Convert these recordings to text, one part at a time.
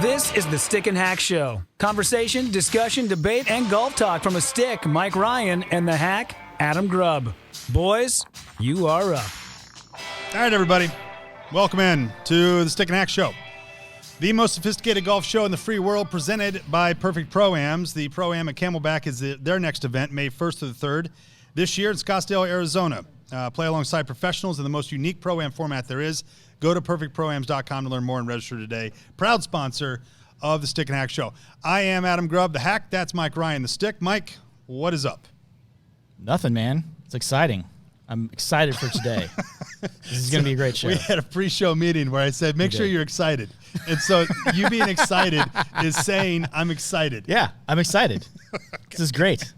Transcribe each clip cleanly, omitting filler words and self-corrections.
This is the Stick and Hack Show. Conversation, discussion, debate, and golf talk from a stick, Mike Ryan, and the hack, Adam Grubb. Boys, you are up. All right, everybody. Welcome in to the Stick and Hack Show. The most sophisticated golf show in the free world, presented by Perfect Pro-Ams. The Pro-Am at Camelback is their next event, May 1st to the 3rd. This year in Scottsdale, Arizona. Play alongside professionals in the most unique Pro-Am format there is. Go to perfectproams.com to learn more and register today. Proud sponsor of the Stick and Hack Show. I am Adam Grubb, the hack. That's Mike Ryan, the stick. Mike, what is up? Nothing, man. It's exciting. I'm excited for today. This is going to be a great show. We had a pre-show meeting where I said, make sure you're excited. And so you being excited is saying, I'm excited. Yeah, I'm excited. Okay. This is great.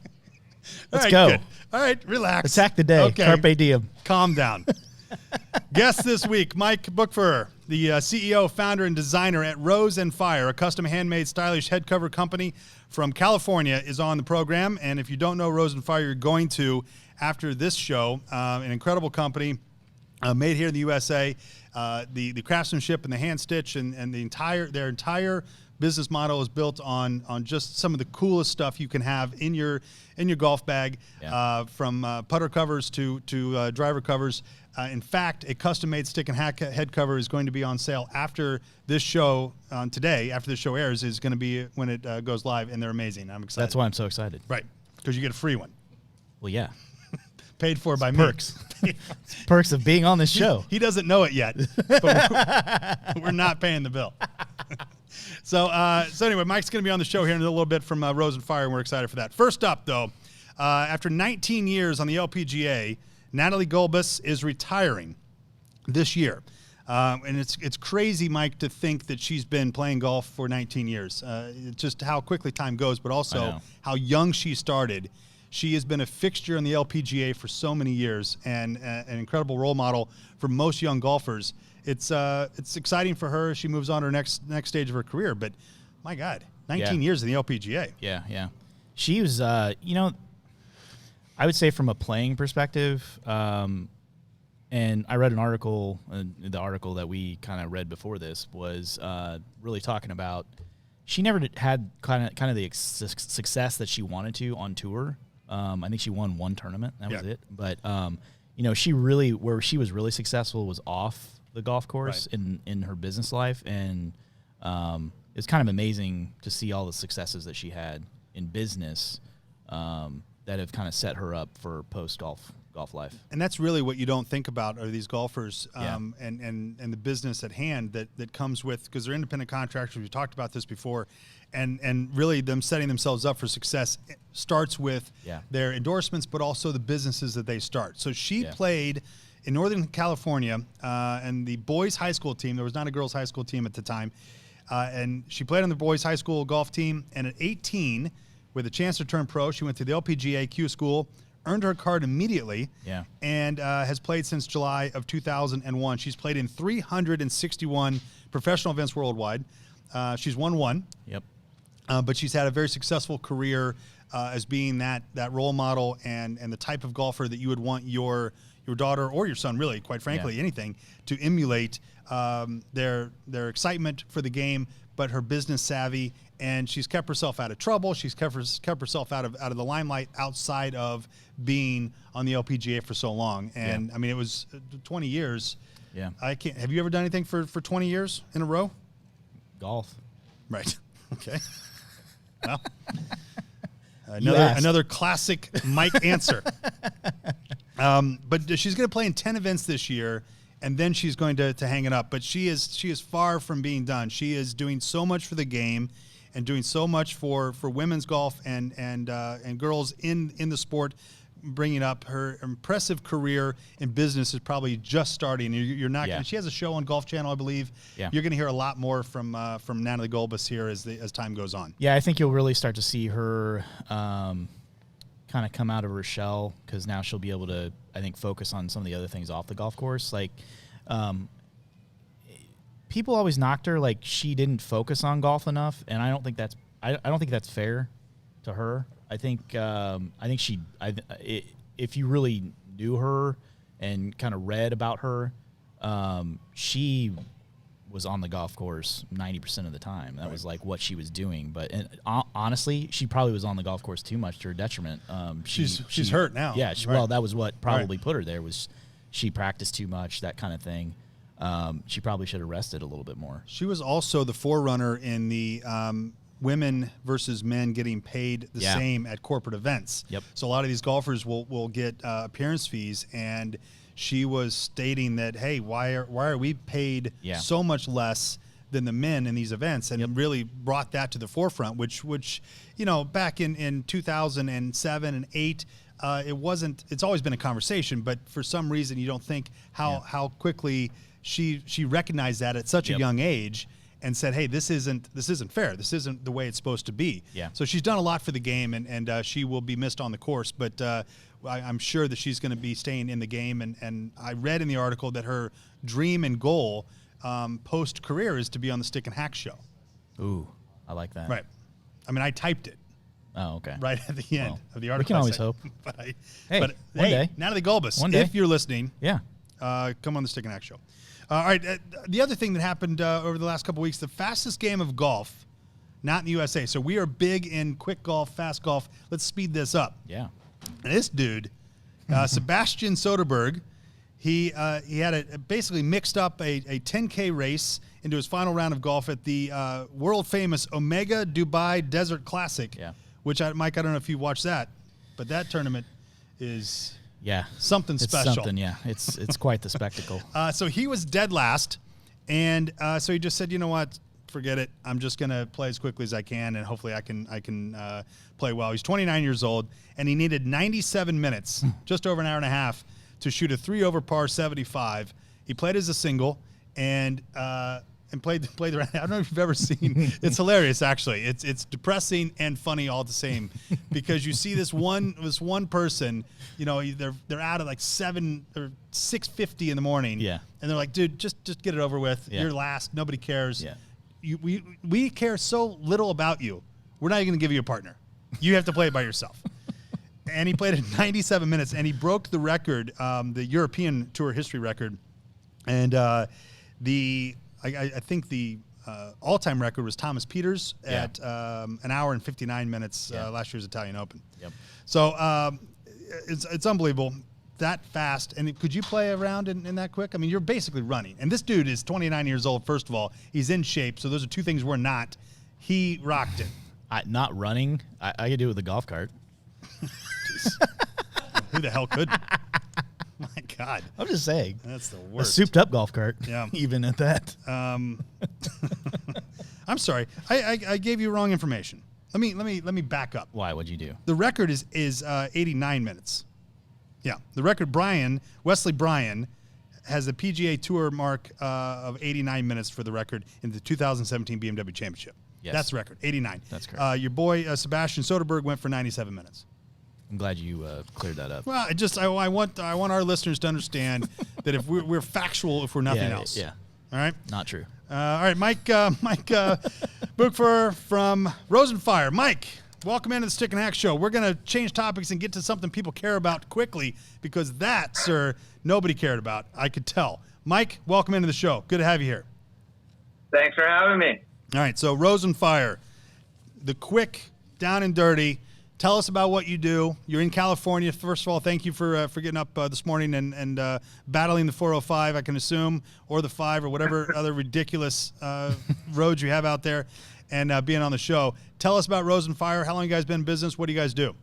Let's right, go. Good. All right, relax. Attack the day. Okay. Carpe diem. Calm down. Guest this week, Mike Buchfurer, the CEO, founder, and designer at Rose and Fire, a custom handmade stylish head cover company from California, is on the program. And if you don't know Rose and Fire, you're going to after this show. An incredible company made here in the USA. The craftsmanship and the hand stitch and their entire business model is built on just some of the coolest stuff you can have in your golf bag, from putter covers to driver covers. In fact, a custom-made stick and hack head cover is going to be on sale after this show today. After this show airs, is going to be when it goes live, and they're amazing. I'm excited. That's why I'm so excited. Right, because you get a free one. Well, yeah. Paid for by perks. Perks of being on this show. He doesn't know it yet, but we're not paying the bill. So anyway, Mike's going to be on the show here in a little bit from Rose and Fire, and we're excited for that. First up, though, after 19 years on the LPGA, Natalie Gulbis is retiring this year. And it's crazy, Mike, to think that she's been playing golf for 19 years. Just how quickly time goes, but also how young she started. She has been a fixture in the LPGA for so many years and an incredible role model for most young golfers. It's exciting for her as she moves on to her next stage of her career. But, my God, 19 years in the LPGA. Yeah. She was, I would say from a playing perspective, and I read an article, the article that we kind of read before this was really talking about she never had kind of the success that she wanted to on tour. I think she won one tournament. That was it. But, she really, where she was really successful was off the golf course in her business life. And it's kind of amazing to see all the successes that she had in business that have kind of set her up for post-golf life. And that's really what you don't think about are these golfers and the business at hand that comes with, because they're independent contractors. We talked about this before. And really them setting themselves up for success starts with their endorsements, but also the businesses that they start. So she played in Northern California and the boys' high school team. There was not a girls' high school team at the time. And she played on the boys' high school golf team. And at 18, with a chance to turn pro, she went to the LPGA Q school, earned her card immediately, and has played since July of 2001. She's played in 361 professional events worldwide. She's won one. Yep. But she's had a very successful career as being that role model and the type of golfer that you would want your daughter or your son, really, quite frankly, anything, to emulate their excitement for the game, but her business savvy. And she's kept herself out of trouble. She's kept herself out of the limelight outside of being on the LPGA for so long. And I mean, it was 20 years. Yeah. I can't. Have you ever done anything for 20 years in a row? Golf. Right. Okay. Well, another classic Mike answer. But she's going to play in 10 events this year, and then she's going to hang it up. But she is far from being done. She is doing so much for the game and doing so much for women's golf and girls in the sport. Bringing up her impressive career in business is probably just starting. You're not. She has a show on Golf Channel, I believe. Yeah. You're going to hear a lot more from Natalie Gulbis here as time goes on. Yeah, I think you'll really start to see her kind of come out of her shell, because now she'll be able to, I think, focus on some of the other things off the golf course. Like, people always knocked her like she didn't focus on golf enough, and I don't think that's fair to her. I think if you really knew her and kind of read about her, she was on the golf course 90% of the time. That was like what she was doing. But honestly, she probably was on the golf course too much to her detriment. She's hurt now. Yeah. Well, that was what probably put her there, was she practiced too much, that kind of thing. She probably should have rested a little bit more. She was also the forerunner in the women versus men getting paid the same at corporate events. Yep. So a lot of these golfers will get appearance fees, and she was stating that, hey, why are we paid so much less than the men in these events, and really brought that to the forefront, which back in 2007 and 8, it's always been a conversation, but for some reason you don't think how quickly she recognized that at such a young age and said, hey, this isn't fair. This isn't the way it's supposed to be. Yeah. So she's done a lot for the game, and she will be missed on the course, but I'm sure that she's going to be staying in the game. And I read in the article that her dream and goal post-career is to be on the Stick and Hack show. Ooh, I like that. Right. I mean, I typed it. Oh, okay. Right at the end of the article. We can always hope. But one day. Natalie Gulbis, One day. if you're listening, Yeah. come on the Stick and Hack show. All right. The other thing that happened over the last couple of weeks, the fastest game of golf, not in the USA. So we are big in quick golf, fast golf. Let's speed this up. Yeah. And this dude, Sebastian Soderberg, he had basically mixed up a 10K race into his final round of golf at the world famous Omega Dubai Desert Classic. Yeah. Which, Mike, I don't know if you watched that, but that tournament is something It's special. something, yeah. It's quite the spectacle. So he was dead last, and so he just said, you know what, forget it. I'm just going to play as quickly as I can, and hopefully I can play well. He's 29 years old, and he needed 97 minutes, just over an hour and a half, to shoot a 3-over par 75. He played as a single, and played the round. I don't know if you've ever seen. It's hilarious, actually. It's depressing and funny all the same, because you see this one person, they're out at like 7 or 6:50 in the morning. Yeah. And they're like, dude, just get it over with. Yeah. You're last. Nobody cares. Yeah. We care so little about you. We're not even going to give you a partner. You have to play it by yourself. And he played it 97 minutes, and he broke the record, the European Tour history record, and I think the all-time record was Thomas Peters at an hour and 59 minutes last year's Italian Open. Yep. So it's unbelievable, that fast. And could you play around in that quick? I mean, you're basically running. And this dude is 29 years old, first of all. He's in shape, so those are two things we're not. He rocked it. Not running. I could do it with a golf cart. Who the hell could? My God. I'm just saying. That's the A worst. souped-up golf cart. Yeah. Even at that. I'm sorry. I gave you wrong information. Let me back up. Why? What'd you do? The record is 89 minutes. Yeah. The record, Wesley Bryan, has a PGA Tour mark of 89 minutes for the record in the 2017 BMW Championship. Yes. That's the record, 89. That's correct. Your boy, Sebastian Soderberg, went for 97 minutes. I'm glad you cleared that up. Well, I want our listeners to understand that if we're factual, if we're nothing else. Yeah. All right. Not true. All right, Mike Buchfurer from Rosenfire. Mike, welcome into the Stick and Hack Show. We're going to change topics and get to something people care about quickly, because that, sir, nobody cared about. I could tell. Mike, welcome into the show. Good to have you here. Thanks for having me. All right, so Rosenfire, the quick, down and dirty. Tell us about what you do. You're in California. First of all, thank you for getting up this morning and battling the 405, I can assume, or the 5, or whatever other ridiculous roads you have out there, and being on the show. Tell us about Rosenfire. How long you guys been in business? What do you guys do?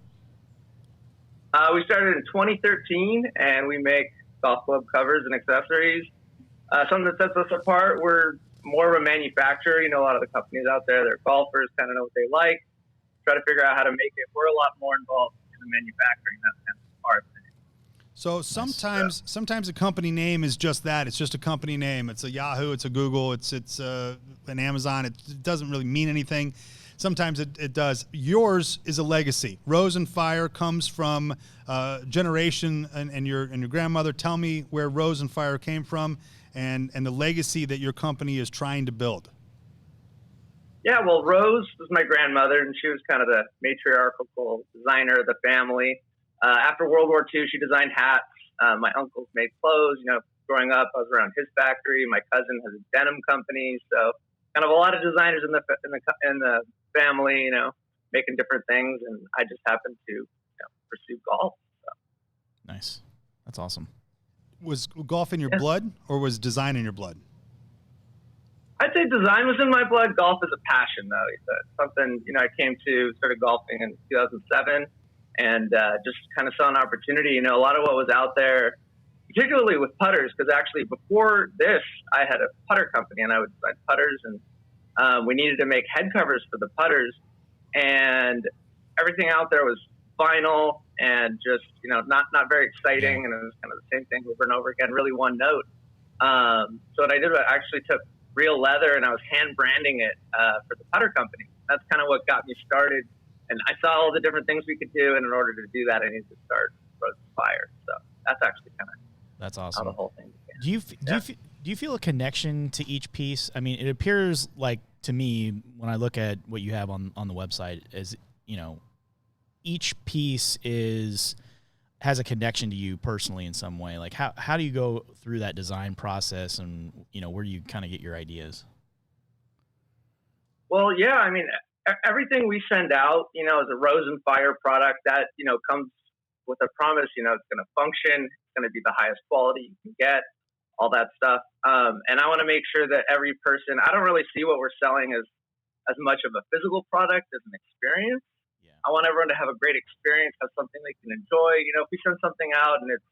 We started in 2013, and we make golf club covers and accessories. Something that sets us apart, we're more of a manufacturer. A lot of the companies out there, they're golfers, kind of know what they like, try to figure out how to make it. We're a lot more involved in the manufacturing. That's part of it. So sometimes a company name is just that. It's just a company name. It's a Yahoo, it's a Google, it's an Amazon. It doesn't really mean anything. Sometimes it does. Yours is a legacy. Rosenfire comes from generation and your grandmother. Tell me where Rosenfire came from and the legacy that your company is trying to build. Yeah, well, Rose was my grandmother, and she was kind of the matriarchal designer of the family. After World War II, she designed hats. My uncles made clothes. growing up, I was around his factory. My cousin has a denim company, so kind of a lot of designers in the family, you know, making different things, and I just happened to pursue golf. So. Nice. That's awesome. Was golf in your blood, or was design in your blood? I'd say design was in my blood. Golf is a passion, though. It's something, you know, I started golfing in 2007 and just kind of saw an opportunity. You know, a lot of what was out there, particularly with putters, because actually before this, I had a putter company and I would design putters, and we needed to make head covers for the putters, and everything out there was vinyl and just, you know, not very exciting, and it was kind of the same thing over and over again, really one note. So what I did was I actually took real leather and I was hand branding it for the putter company. That's kind of what got me started, and I saw all the different things we could do, and in order to do that, I needed to start Rose and Fire. So that's actually kind of that's awesome. How the whole thing began. Do you feel a connection to each piece? I mean, it appears like to me when I look at what you have on the website, is, you know, each piece has a connection to you personally in some way. Like how do you go through that design process, and, you know, where do you kind of get your ideas? Well, yeah, I mean, everything we send out, you know, is a Rose and Fire product that, you know, comes with a promise, you know, it's going to function, it's going to be the highest quality you can get, all that stuff. And I want to make sure that every person, I don't really see what we're selling as much of a physical product as an experience. Yeah. I want everyone to have a great experience, have something they can enjoy. You know, if we send something out and it's,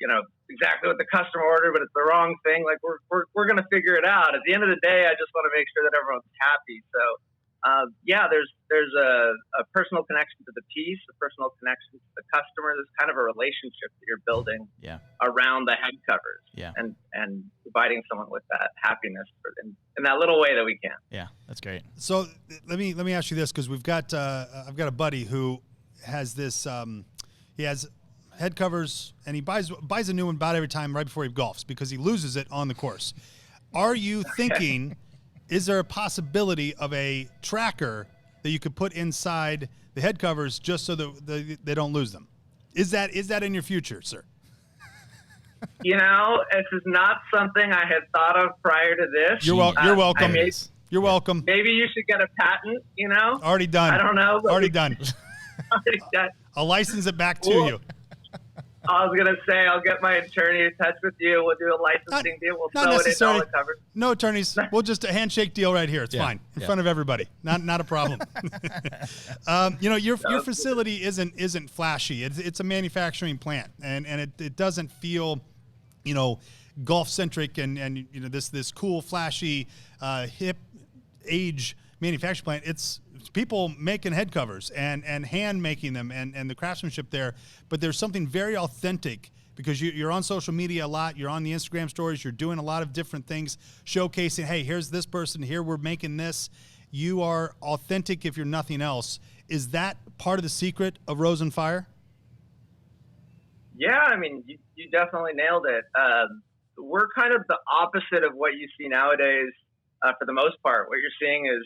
you know, exactly what the customer ordered, but it's the wrong thing, like we're going to figure it out. At the end of the day, I just want to make sure that everyone's happy. So, yeah, there's a personal connection to the piece, a personal connection to the customer. There's kind of a relationship that you're building around the head covers, and providing someone with that happiness in that little way that we can. Yeah, that's great. So let me ask you this, because we've got I've got a buddy who has this. He has head covers, and he buys a new one about every time right before he golfs, because he loses it on the course. Are you thinking? Is there a possibility of a tracker that you could put inside the head covers just so that they don't lose them? Is that in your future, sir? You know, this is not something I had thought of prior to this. You're welcome. You're welcome. Maybe you should get a patent, you know? Already done. I don't know. Already done. Already done. I'll license it back to you. I was going to say, I'll get my attorney in touch with you. We'll do a licensing deal. We'll throw it in all the covers. No attorneys. We'll just a handshake deal right here. It's fine. In front of everybody. Not a problem. You know, your facility isn't flashy. It's a manufacturing plant, and it doesn't feel, you know, golf centric and you know, this cool, flashy, hip age manufacturing plant. It's people making head covers and hand making them and the craftsmanship there, but there's something very authentic, because you're on social media a lot, you're on the Instagram stories, you're doing a lot of different things, showcasing, hey, here's this person, here we're making this. You are authentic if you're nothing else. Is that part of the secret of Rose and Fire? Yeah, I mean, you definitely nailed it. We're kind of the opposite of what you see nowadays. For the most part, what you're seeing is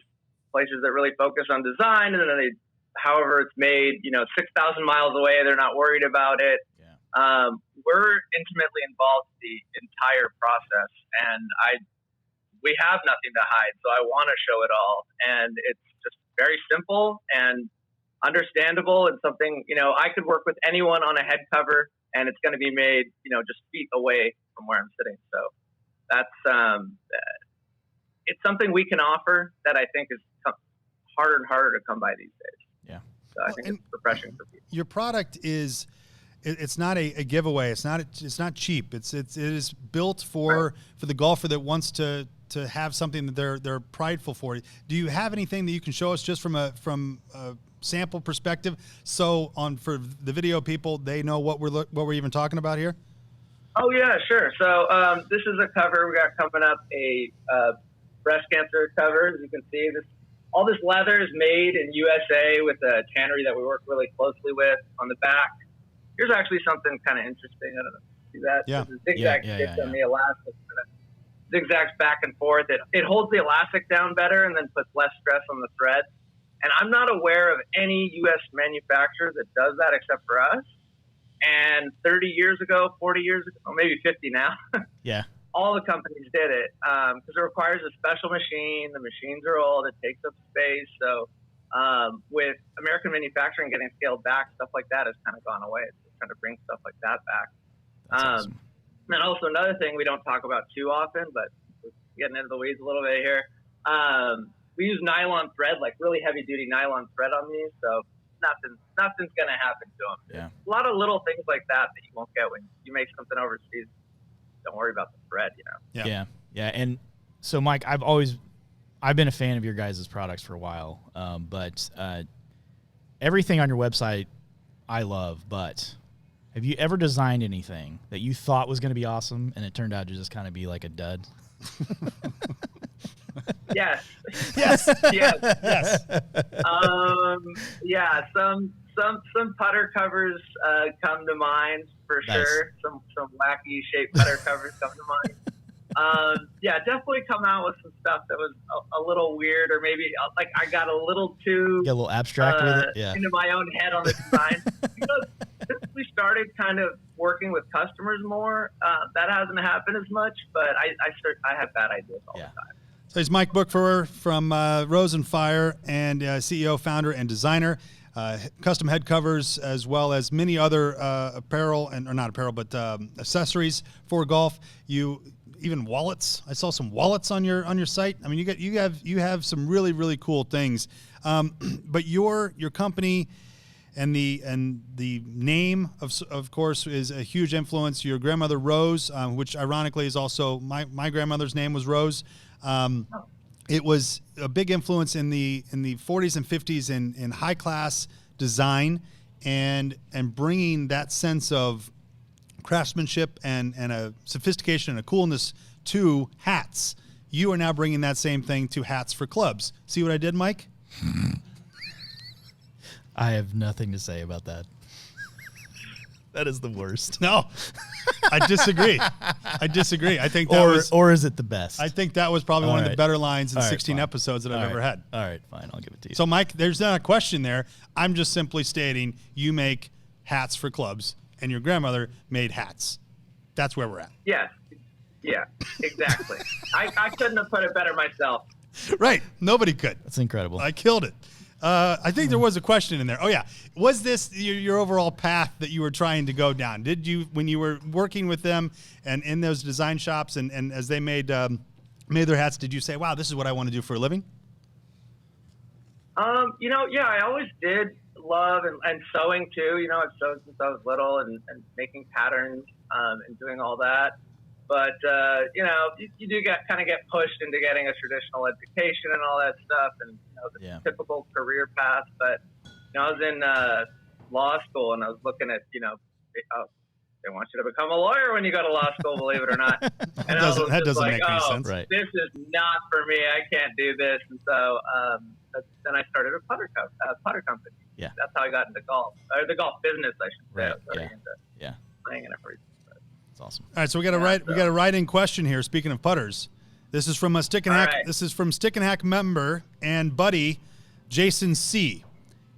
places that really focus on design, and then however it's made, you know, 6,000 miles away, they're not worried about it. Yeah. We're intimately involved in the entire process, and we have nothing to hide, so I want to show it all. And it's just very simple and understandable, and something, you know, I could work with anyone on a head cover, and it's going to be made, you know, just feet away from where I'm sitting. So that's it's something we can offer that I think is harder and harder to come by these days. Yeah. So I think it's refreshing for people. Your product it's not a giveaway. It's not cheap. It is built for the golfer that wants to have something that they're prideful for. Do you have anything that you can show us just from a sample perspective, so for the video people, they know what we're even talking about here? Oh yeah, sure. So this is a cover we got coming up, a breast cancer cover. As you can see, all this leather is made in USA with a tannery that we work really closely with. On the back, here's actually something kind of interesting. I don't know if you see that. Yeah. There's a zigzag stitch on the elastic. Zigzags back and forth. It holds the elastic down better and then puts less stress on the thread. And I'm not aware of any U.S. manufacturer that does that except for us. And 30 years ago, 40 years ago, or maybe 50 now, Yeah. all the companies did it because it requires a special machine. The machines are old. It takes up space. So with American manufacturing getting scaled back, stuff like that has kind of gone away. It's trying to bring stuff like that back. That's awesome. And also another thing we don't talk about too often, but we're getting into the weeds a little bit here. We use nylon thread, like really heavy duty nylon thread on these. So nothing's going to happen to them. Yeah. A lot of little things like that you won't get when you make something overseas. Don't worry about the thread, Yeah. And so, Mike, I've been a fan of your guys' products for a while, but everything on your website I love, but have you ever designed anything that you thought was going to be awesome and it turned out to just kind of be like a dud? Yes. Yes. Yes. Yeah. Some putter covers come to mind for sure. Some wacky shaped putter covers come to mind. Yeah, definitely come out with some stuff that was a little weird, or maybe like I got a little too Get a little abstract with it. Yeah. into my own head on the design. Since we started kind of working with customers more, that hasn't happened as much. But I have bad ideas all the time. So he's Mike Buchfurer from Rose and Fire, and CEO, founder, and designer. Custom head covers, as well as many other apparel, or not apparel, but accessories for golf. Even wallets. I saw some wallets on your site. I mean, you have some really, really cool things. But your company and the name of course is a huge influence. Your grandmother Rose, which ironically is also my grandmother's name was Rose. It was a big influence in the 40s and 50s in high class design and bringing that sense of craftsmanship and a sophistication and a coolness to hats. You are now bringing that same thing to hats for clubs. See what I did, Mike? I have nothing to say about that. That is the worst. No, I disagree. I think that or is it the best? I think that was probably one of the better lines in 16 episodes that I've ever had. All right, fine. I'll give it to you. So, Mike, there's not a question there. I'm just simply stating you make hats for clubs, and your grandmother made hats. That's where we're at. Yes. Yeah, exactly. I couldn't have put it better myself. Right. Nobody could. That's incredible. I killed it. I think there was a question in there. Oh, yeah. Was this your overall path that you were trying to go down? Did you, when you were working with them and in those design shops and as they made their hats, did you say, wow, this is what I want to do for a living? Yeah, I always did love and sewing too. I've sewed since I was little and making patterns and doing all that. But, you do get pushed into getting a traditional education and all that stuff and the typical career path. But, I was in law school and I was looking at, they want you to become a lawyer when you go to law school, believe it or not. And that doesn't make any sense. Right. This is not for me. I can't do this. And so then I started a putter company. Yeah. That's how I got into golf, or the golf business, I should say. Right. I was starting into playing in it for reasons. That's awesome. All right, so we got a write-in question here. Speaking of putters, this is from a Stick and Hack. Right. This is from Stick and Hack member and buddy Jason C.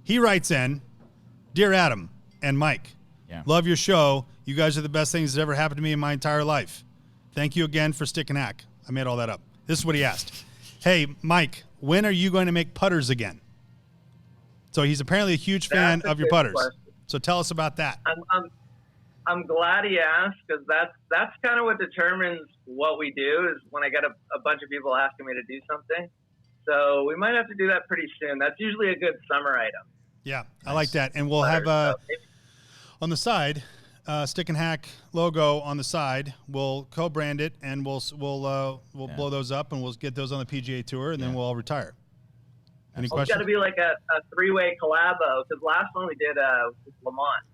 He writes in, "Dear Adam and Mike, love your show. You guys are the best things that ever happened to me in my entire life. Thank you again for Stick and Hack." I made all that up. This is what he asked. "Hey, Mike, when are you going to make putters again?" So he's apparently a huge fan of your putters. Question. So tell us about that. I'm glad he asked, because that's kind of what determines what we do, is when I get a bunch of people asking me to do something. So we might have to do that pretty soon. That's usually a good summer item. Yeah, I like that. And we'll have on the side, Stick and Hack logo on the side. We'll co-brand it, and we'll blow those up, and we'll get those on the PGA Tour, and then we'll all retire. Any questions? It's got to be like a three-way collabo, because last one we did with Lamont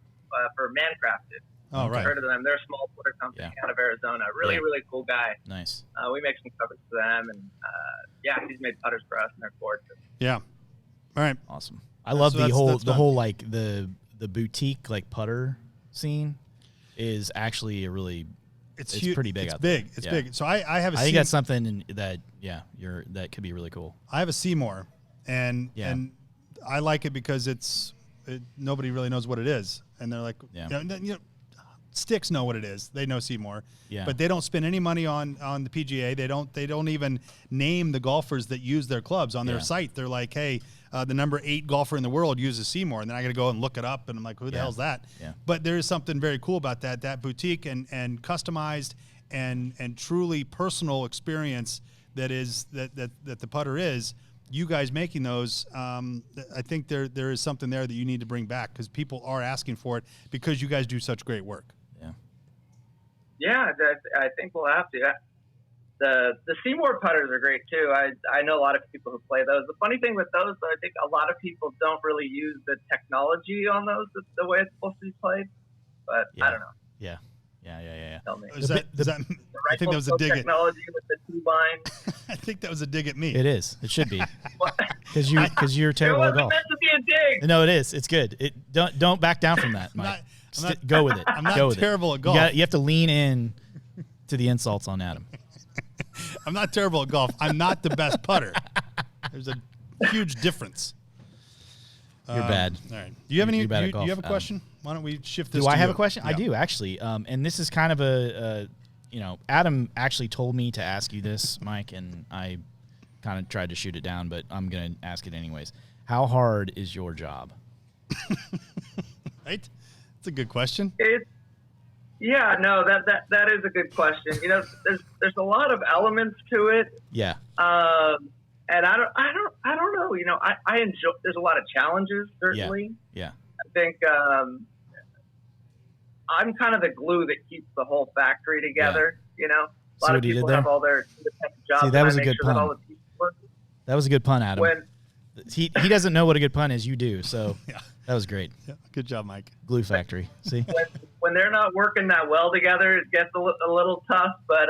for Mancrafted. Oh, right. I've heard of them. They're a small Twitter company out of Arizona. Really, really cool guy. Nice. We make some covers for them, and he's made putters for us, and they're gorgeous. Yeah. All right. Awesome. I love the whole like the boutique like putter scene is actually a really it's pretty big. It's out big. there. It's big. So I have a. I think that's something that that could be really cool. I have a Seymour, and I like it because it's nobody really knows what it is, and they're like, sticks know what it is. They know Seymour, but they don't spend any money on the PGA. They don't even name the golfers that use their clubs on their site. They're like, hey, the number 8 golfer in the world uses Seymour, and then I got to go and look it up, and I'm like, who the hell's that? Yeah. But there is something very cool about that boutique and customized and truly personal experience that the putter is. You guys making those, I think there is something there that you need to bring back because people are asking for it because you guys do such great work. Yeah, I think we'll have to. The Seymour putters are great too. I know a lot of people who play those. The funny thing with those, though, I think a lot of people don't really use the technology on those the way it's supposed to be played. But I don't know. Yeah. Tell me. Is that, I think that was a dig at technology with the 2-line. I think that was a dig at me. It is. It should be. Because you're terrible at golf. It wasn't meant to be a dig. No, it is. It's good. Don't back down from that, Mike. Go with it. I'm not terrible at golf. You have to lean in to the insults on Adam. I'm not terrible at golf. I'm not the best putter. There's a huge difference. You're bad. All right. Do you have any? Do you have a question? Why don't we shift this? Do I have you? a question? Yeah. I do actually. And this is kind of Adam actually told me to ask you this, Mike, and I kind of tried to shoot it down, but I'm gonna ask it anyways. How hard is your job? Right. That's a good question. That is a good question. There's a lot of elements to it. Yeah. And I don't know. I enjoy. There's a lot of challenges, certainly. Yeah. I think I'm kind of the glue that keeps the whole factory together. A lot of people have all their independent jobs. See, that was a good pun. pun. That was a good pun, Adam. He doesn't know what a good pun is. You do. So that was great. Yeah. Good job, Mike. Glue factory. See. When they're not working that well together, it gets a little tough. But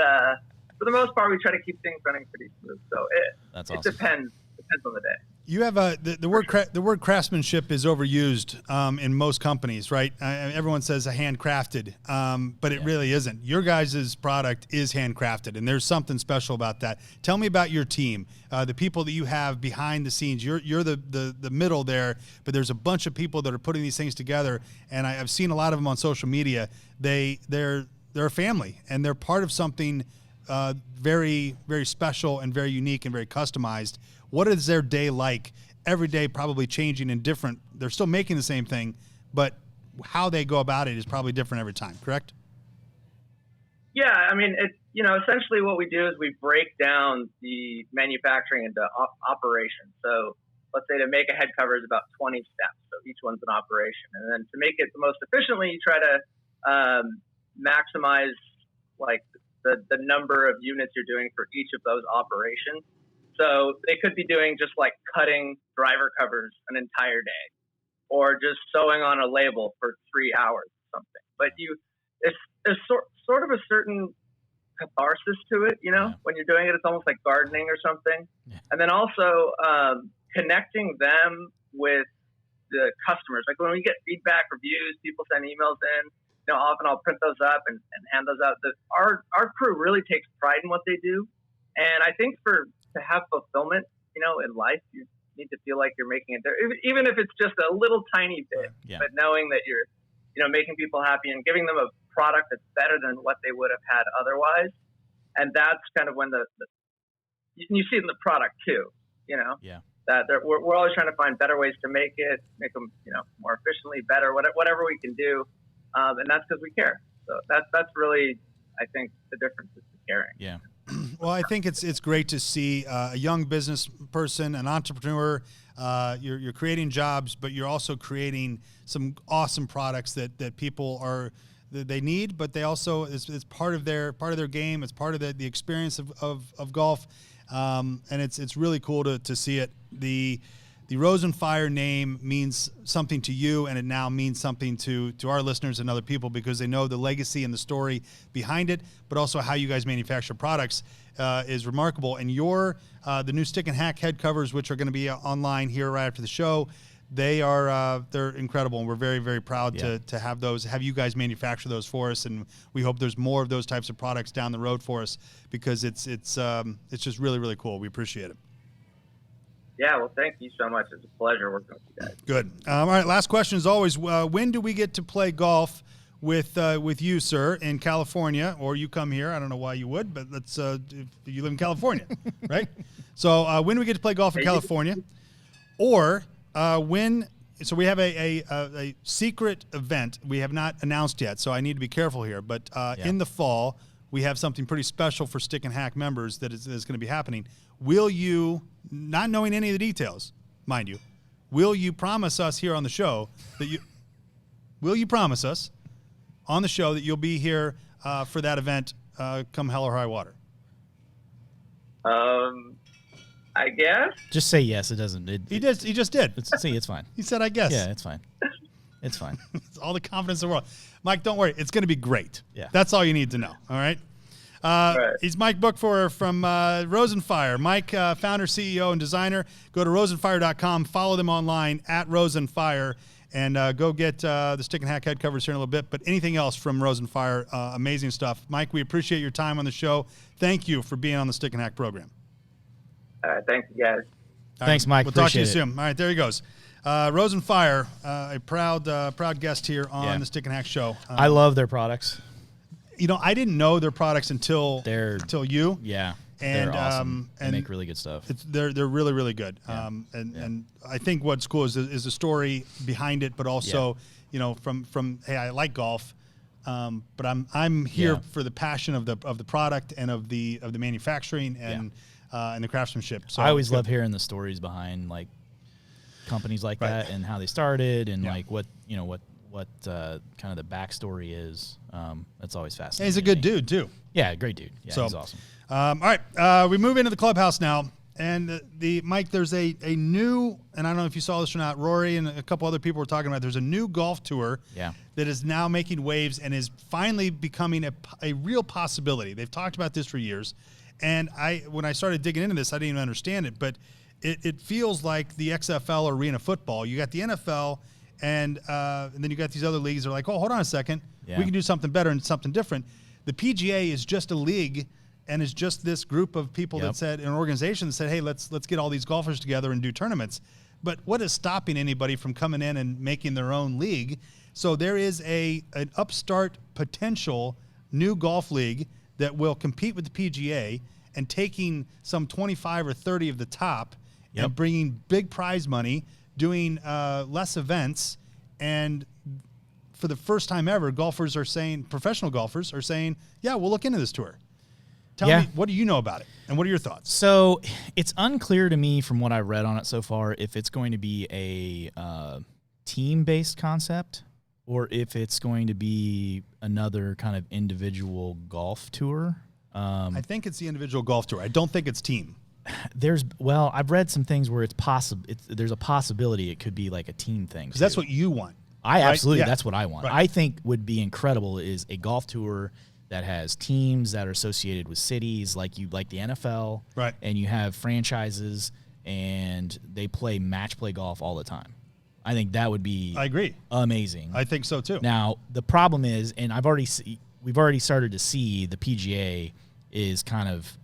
for the most part, we try to keep things running pretty smooth. So that's awesome. It depends on the day. You have the word craftsmanship is overused in most companies, right? Everyone says a handcrafted, but it really isn't. Your guys' product is handcrafted, and there's something special about that. Tell me about your team, the people that you have behind the scenes. You're the middle there, but there's a bunch of people that are putting these things together, and I've seen a lot of them on social media. They're a family, and they're part of something very, very special and very unique and very customized. What is their day like? Every day probably changing and different. They're still making the same thing, but how they go about it is probably different every time, correct? Yeah, I mean, essentially what we do is we break down the manufacturing into operations. So let's say to make a head cover is about 20 steps. So each one's an operation. And then to make it the most efficiently, you try to maximize like the number of units you're doing for each of those operations. So they could be doing just like cutting driver covers an entire day or just sewing on a label for 3 hours or something. But there's sort of a certain catharsis to it, when you're doing it. It's almost like gardening or something. Yeah. And then also connecting them with the customers. Like when we get feedback, reviews, people send emails in, often I'll print those up and hand those out. Our crew really takes pride in what they do. And I think to have fulfillment, in life, you need to feel like you're making it there, even if it's just a little tiny bit. Yeah. But knowing that you're, making people happy and giving them a product that's better than what they would have had otherwise, and that's kind of when you see it in the product too. Yeah. That we're always trying to find better ways to make them, more efficiently, better, whatever we can do, and that's because we care. So that's really, I think, the difference is the caring. Yeah. Well, I think it's great to see a young business person, an entrepreneur. You're creating jobs, but you're also creating some awesome products that people they need, but they also it's part of their game. It's part of the experience of golf, and it's really cool to see it. The Rose and Fire name means something to you, and it now means something to our listeners and other people because they know the legacy and the story behind it, but also how you guys manufacture products is remarkable. And the new Stick and Hack head covers, which are going to be online here right after the show, they're incredible, and we're very, very proud to have you guys manufacture those for us, and we hope there's more of those types of products down the road for us because it's just really, really cool. We appreciate it. Yeah, well, thank you so much. It's a pleasure working with you guys. Good. All right, last question as always. When do we get to play golf with you, sir, in California, or you come here? I don't know why you would, but let's. If you live in California, right? So when do we get to play golf in California, or when? So we have a secret event we have not announced yet, so I need to be careful here. But in the fall, we have something pretty special for Stick and Hack members that is going to be happening. Will you, not knowing any of the details, mind you, will you promise us here on the show that you? Will you promise us on the show that you'll be here for that event, come hell or high water? I guess. Just say yes. It doesn't. He just did. It's fine. He said, "I guess." Yeah, it's fine. It's fine. It's all the confidence in the world. Mike, don't worry. It's going to be great. Yeah. That's all you need to know. All right. Right. He's Mike Buchfurer from Rose and Fire. Mike, founder, CEO, and designer. Go to roseandfire.com. Follow them online at Rose and Fire, and go get the Stick and Hack head covers here in a little bit. But anything else from Rose and Fire, amazing stuff. Mike, we appreciate your time on the show. Thank you for being on the Stick and Hack program. Thank you, guys. Thanks, Mike. We'll talk to you Appreciate it. soon. All right, there he goes. Rose and Fire, a proud guest here on the Stick and Hack show. I love their products. You know, I didn't know their products until you. Yeah, And they're awesome. They and make really good stuff. they're really, really good. Yeah. And I think what's cool is the story behind it, but also you know from hey, I like golf, but I'm here for the passion of the product and of the manufacturing and the craftsmanship. So I always love hearing the stories behind like companies like that and how they started and like what kind of the backstory is. That's always fascinating. And he's a good dude too. Yeah, great dude. Yeah, he's awesome. All right, we move into the clubhouse now, and Mike, there's a new, and I don't know if you saw this or not. Rory and a couple other people were talking about. There's a new golf tour that is now making waves and is finally becoming a real possibility. They've talked about this for years, and when I started digging into this, I didn't even understand it, but it feels like the XFL arena football. You got the NFL, and then you got these other leagues that are like, oh, hold on a second, we can do something better and something different. The PGA is just a league. And it's just this group of people that said, an organization that said, hey, let's get all these golfers together and do tournaments. But what is stopping anybody from coming in and making their own league? So there is an upstart potential new golf league that will compete with the PGA and taking some 25 or 30 of the top and bringing big prize money, doing less events. And for the first time ever, professional golfers are saying, yeah, we'll look into this tour. Tell me, what do you know about it, and what are your thoughts? So it's unclear to me from what I read on it so far if it's going to be a team-based concept or if it's going to be another kind of individual golf tour. I think it's the individual golf tour. I don't think it's team. I've read some things where it's possible. There's a possibility it could be like a team thing. Because that's what you want. Absolutely, that's what I want. Right. I think would be incredible is a golf tour that has teams that are associated with cities like the NFL, right? And you have franchises, and they play match play golf all the time. I think that would be amazing. I think so too. Now the problem is, and we've already started to see the PGA is kind of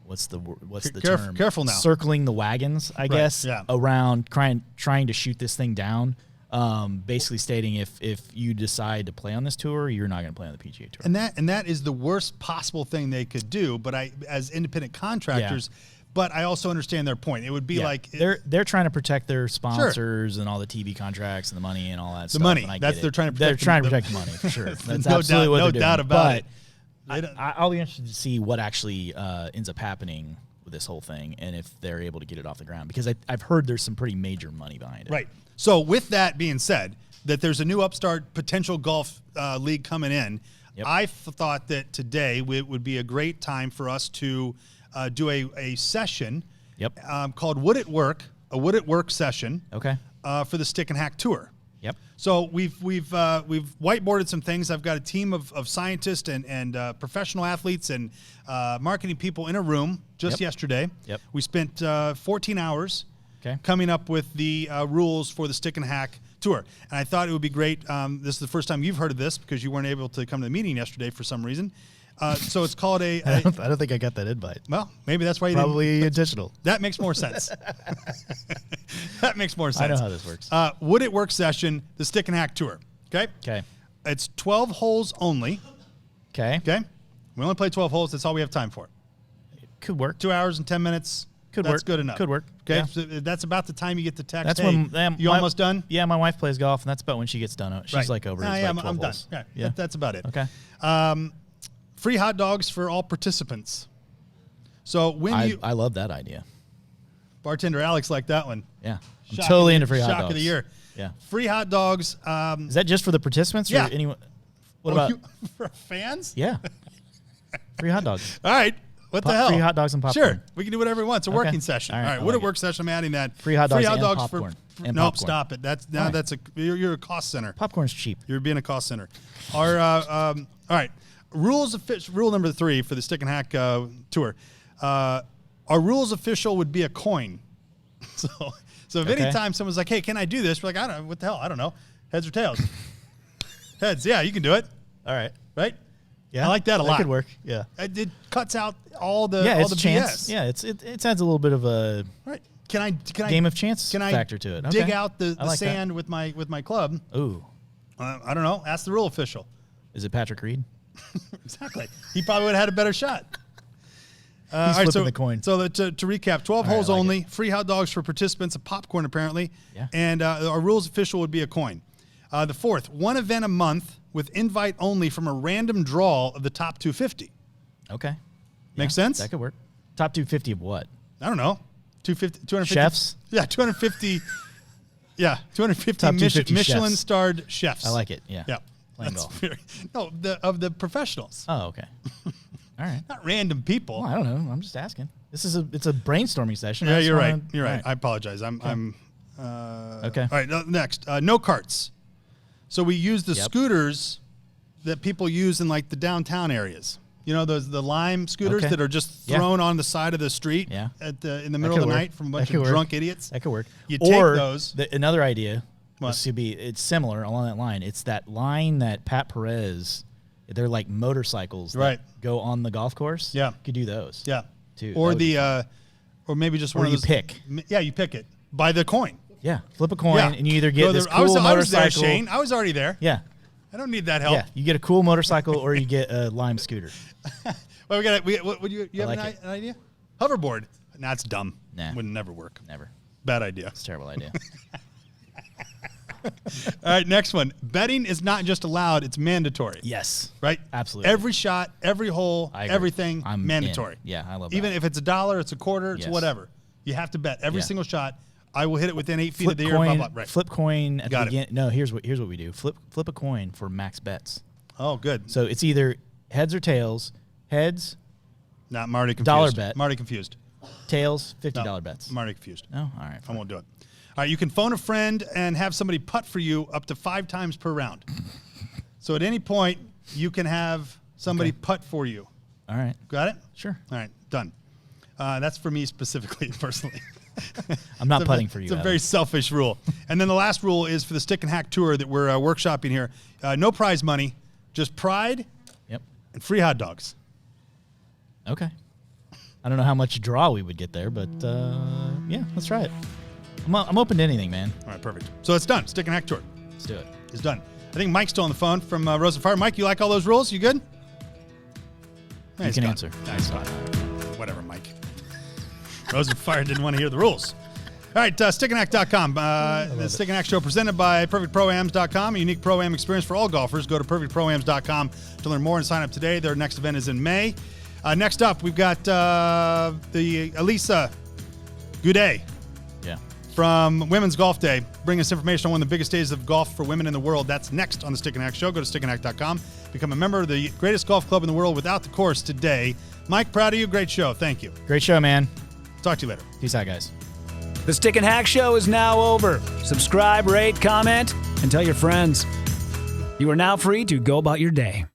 what's the term? Careful now. Circling the wagons, I guess, around trying to shoot this thing down. Basically stating if you decide to play on this tour, you're not going to play on the PGA Tour. And that is the worst possible thing they could do. But as independent contractors, but I also understand their point. It would be like they're trying to protect their sponsors and all the TV contracts and the money and all that stuff. The money. And They're trying to protect the money for sure. That's absolutely what they're doing. No doubt about it. I'll be interested to see what actually ends up happening with this whole thing and if they're able to get it off the ground because I've heard there's some pretty major money behind it. Right. So with that being said, that there's a new upstart potential golf league coming in, I thought that today would be a great time for us to do a session called Would It Work? A Would It Work session for the Stick and Hack Tour. Yep. So we've whiteboarded some things. I've got a team of scientists and professional athletes and marketing people in a room just yesterday. Yep. We spent 14 hours coming up with the rules for the Stick and Hack Tour. And I thought it would be great. This is the first time you've heard of this because you weren't able to come to the meeting yesterday for some reason. So it's called I don't think I got that invite. well, maybe that's why you didn't. Probably intentional. That makes more sense. That makes more sense. I know how this works. Would It Work session, the Stick and Hack Tour. Okay? Okay. It's 12 holes only. Okay. Okay? We only play 12 holes. That's all we have time for. Could work. 2 hours and 10 minutes. Could That's work. good enough. Could work. Okay? Yeah. So that's about the time you get the text. That's hey, when you almost done? Yeah, my wife plays golf, and that's about when she gets done. She's Right. like over. Yeah, it's yeah, like 12 I'm done. holes. Yeah, Yeah. that's about it. Okay. Free hot dogs for all participants. So when I love that idea. bartender Alex liked that one. Yeah. I'm Shock totally of into free hot dogs. Shock of the year. Yeah. Free hot dogs. Is that just for the participants Yeah. or anyone? What about? for fans? Yeah. Free hot dogs. All right. What the hell? Free hot dogs and popcorn. Sure. We can do whatever we want. It's a Okay. working session. All All right, right. I Would like It Work session? I'm adding that. Free hot dogs and for popcorn. And nope, popcorn. stop it. That's now Why? that's you're a cost center. Popcorn's cheap. You're being a cost center. All right. Rule number 3 for the Stick and Hack tour. Our rules official would be a coin. So if Okay. anytime someone's like, "Hey, can I do this?" We're like, "I don't know. What the hell? I don't know. Heads or tails?" Heads. Yeah, you can do it. All right. Right? Yeah. I like that a lot. That could work. Yeah. It cuts out all the Yeah, all it's the a chance. BS. Yeah, it adds a little bit of a Right. Can I game of chance can I factor to it. dig Okay. out the I like that. sand with my club? Ooh. I don't know. Ask the rule official. Is it Patrick Reed? Exactly. He probably would have had a better shot. All He's flipping the coin. So to recap, 12 All right, holes I like only, free hot dogs for participants, a popcorn apparently, Yeah. and our rules official would be a coin. The fourth, one event a month with invite only from a random draw of the top 250. Okay. Make sense? That could work. Top 250 of what? I don't know. 250 Chefs? Yeah, 250. Yeah, 250 Top 250 Michelin chefs. starred chefs. I like it. Yeah. Yeah. Playing That's golf. no, of the professionals. Oh, okay. All right. Not random people. Well, I don't know. I'm just asking. It's a brainstorming session. Yeah, I just you're wanna- right. You're right. all I apologize. I'm Okay. All right, next. No carts. So we use the Yep. scooters that people use in like the downtown areas. You know, the lime scooters Okay. that are just Yeah. thrown on the side of the street Yeah. in the middle of could the work. night from a bunch That could of work. drunk idiots. That could work. You take or those. Another idea What? was to be it's similar along that line. It's that line that Pat Perez. They're like motorcycles that Right. go on the golf course. Yeah. Could do those. Yeah. Too. Or That would be the or maybe just Or one of you those pick. Yeah, you pick it by the coin. Yeah. Flip a coin Yeah. and you either Go get this there- cool I was there, motorcycle. Shane. I was already there. Yeah. I don't need that help. Yeah. You get a cool motorcycle or you get a lime scooter. Well, what would you have like an idea? Hoverboard. Nah, it's dumb. Nah. Would never work. Never. Bad idea. It's a terrible idea. All right, next one. Betting is not just allowed, it's mandatory. Yes. Right? Absolutely. Every shot, every hole, I agree. everything, I'm mandatory. in. Yeah, I love that. Even if it's $1, it's a quarter, it's Yes. whatever. You have to bet every Yeah. single shot. I will hit it within 8 feet of flip the air. coin. Blah, blah. Right. Flip coin at Got the it. beginning. No, here's what we do. Flip a coin for max bets. Oh, good. So it's either heads or tails. Heads, Not Marty confused. Dollar bet. Marty confused. tails, No, $50 bets. Marty confused. No, all right. I Fine. won't do it. All right, you can phone a friend and have somebody putt for you up to 5 times per round. So at any point, you can have somebody Okay. putt for you. All right. Got it? Sure. All right, done. That's for me specifically, personally. I'm not It's a- putting for you. It's a Adam. very selfish rule. And then the last rule is for the Stick and Hack Tour that we're workshopping here. No prize money, just pride Yep. and free hot dogs. Okay. I don't know how much draw we would get there, but yeah, let's try it. I'm open to anything, man. All right, perfect. So it's done. Stick and Hack Tour Let's do it. is done. I think Mike's still on the phone from Rose and Fire. Mike, you like all those rules? You good? Yeah, You he's can gone. answer. Nah, he's gone. Whatever, Mike. Rose and Fire didn't want to hear the rules. All right, stickandhack.com. The Stick and Hack Show presented by perfectproams.com, a unique pro-am experience for all golfers. Go to perfectproams.com to learn more and sign up today. Their next event is in May. Next up, we've got the Elisa Goudet Yeah. from Women's Golf Day. Bring us information on one of the biggest days of golf for women in the world. That's next on the Stick and Hack Show. Go to stickandhack.com. Become a member of the greatest golf club in the world without the course today. Mike, proud of you. Great show. Thank you. Great show, man. Talk to you later. Peace out, guys. The Stick and Hack Show is now over. Subscribe, rate, comment, and tell your friends. You are now free to go about your day.